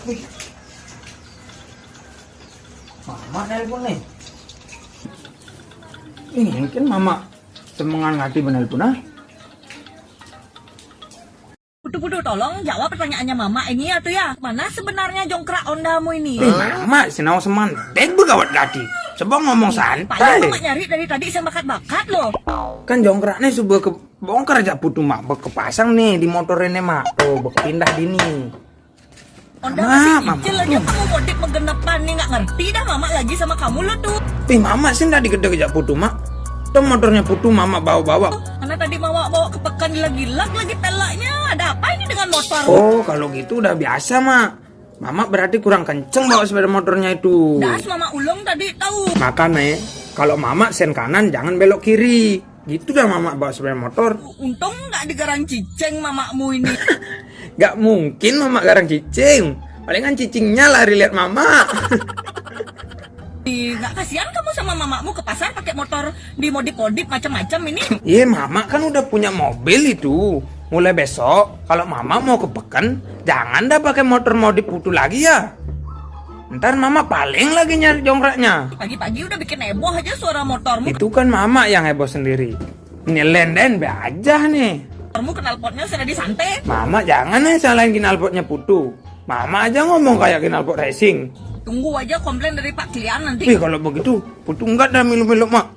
Wih. Mama nelpon nih. Ini mungkin mama semengangati menelpon ah. Putu-putu, tolong jawab pertanyaannya mama ini ya tuh ya. Mana sebenarnya jongkrak ondamu ini? Mama sinau semantek begawat tadi. Coba ngomong Padahal santai. mama nyari dari tadi saya bakat-bakat loh. Kan jongkraknya sudah kebongkar aja putu mak. Kepasang nih di motor ini mak. Tuh pindah dini. Onda Mama, masih mama. kecil aja kamu modif menggenepan nih, nggak ngerti dah mama lagi sama kamu lo tuh. Mama sih tadi gede aja putu mak. Tuh motornya putu mama bawa-bawa. Karena tadi mama bawa ke pekan gila-gila lagi pelaknya. Ada apa ini dengan motor? Oh kalau gitu udah biasa mak. Mama berarti kurang kenceng bawa sepeda motornya itu. Das mama ulung tadi tahu. Makanya kalau mama sen kanan jangan belok kiri. Gitu dah mama bawa sepeda motor. Untung nggak digarang ciceng mamamu ini. Gak mungkin mama garang cicing. Palingan cicingnya lari lihat mama. Nggak kasihan kamu sama mamamu ke pasar pakai motor dimodif-modif macam-macam ini. Iya mama kan udah punya mobil itu. Mulai besok kalau mama mau ke Pekan jangan dah pakai motor modif putu lagi ya. Ntar mama paling lagi nyari jongkraknya. Pagi-pagi udah bikin heboh aja suara motormu. Itu kan mama yang heboh sendiri. Ini lenden be aja nih. Motormu knalpotnya sudah disantai. Mama jangan salahin knalpotnya putu. Mama aja ngomong kayak knalpot racing. Tunggu aja komplain dari Pak Klian nanti. Wih kalau begitu putu enggak dah milu-milu mak.